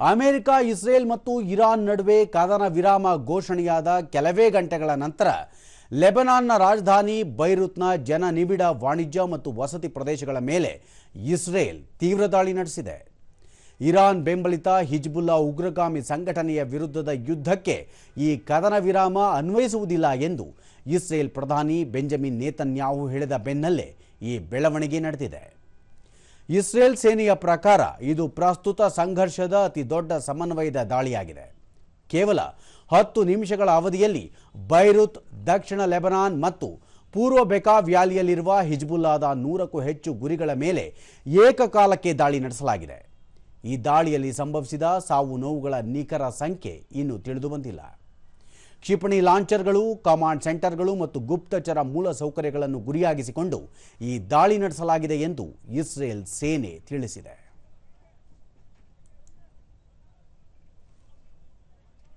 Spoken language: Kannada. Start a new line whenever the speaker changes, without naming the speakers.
ಅಮೆರಿಕ, ಇಸ್ರೇಲ್ ಮತ್ತು ಇರಾನ್ ನಡುವೆ ಕದನ ವಿರಾಮ ಘೋಷಣೆಯಾದ ಕೆಲವೇ ಗಂಟೆಗಳ ನಂತರ ಲೆಬನಾನ್ನ ರಾಜಧಾನಿ ಬೈರುತ್ನ ಜನನಿಬಿಡ ವಾಣಿಜ್ಯ ಮತ್ತು ವಸತಿ ಪ್ರದೇಶಗಳ ಮೇಲೆ ಇಸ್ರೇಲ್ ತೀವ್ರ ದಾಳಿ ನಡೆಸಿದೆ. ಇರಾನ್ ಬೆಂಬಲಿತ ಹಿಜ್ಬುಲ್ಲಾ ಉಗ್ರಗಾಮಿ ಸಂಘಟನೆಯ ವಿರುದ್ಧದ ಯುದ್ಧಕ್ಕೆ ಈ ಕದನ ವಿರಾಮ ಅನ್ವಯಿಸುವುದಿಲ್ಲ ಎಂದು ಇಸ್ರೇಲ್ ಪ್ರಧಾನಿ ಬೆಂಜಮಿನ್ ನೇತನ್ಯಾಹು ಹೇಳಿದ ಬೆನ್ನಲ್ಲೇ ಈ ಬೆಳವಣಿಗೆ ನಡೆದಿದೆ. ಇಸ್ರೇಲ್ ಸೇನೆಯ ಪ್ರಕಾರ ಇದು ಪ್ರಸ್ತುತ ಸಂಘರ್ಷದ ಅತಿ ದೊಡ್ಡ ಸಮನ್ವಯದ ದಾಳಿಯಾಗಿದೆ. ಕೇವಲ 10 ನಿಮಿಷಗಳ ಅವಧಿಯಲ್ಲಿ ಬೈರುತ್, ದಕ್ಷಿಣ ಲೆಬನಾನ್ ಮತ್ತು ಪೂರ್ವ ಬೆಕಾ ವ್ಯಾಲಿಯಲ್ಲಿರುವ ಹಿಜ್ಬುಲ್ಲಾದ 100ಕ್ಕೂ ಹೆಚ್ಚು ಗುರಿಗಳ ಮೇಲೆ ಏಕಕಾಲಕ್ಕೆ ದಾಳಿ ನಡೆಸಲಾಗಿದೆ. ಈ ದಾಳಿಯಲ್ಲಿ ಸಂಭವಿಸಿದ ಸಾವು ನೋವುಗಳ ನಿಖರ ಸಂಖ್ಯೆ ಇನ್ನೂ ತಿಳಿದು ಬಂದಿಲ್ಲ. ಕ್ಷಿಪಣಿ ಲಾಂಚರ್ಗಳು, ಕಮಾಂಡ್ ಸೆಂಟರ್ಗಳು ಮತ್ತು ಗುಪ್ತಚರ ಮೂಲಸೌಕರ್ಯಗಳನ್ನು ಗುರಿಯಾಗಿಸಿಕೊಂಡು ಈ ದಾಳಿ ನಡೆಸಲಾಗಿದೆ ಎಂದು ಇಸ್ರೇಲ್ ಸೇನೆ ತಿಳಿಸಿದೆ.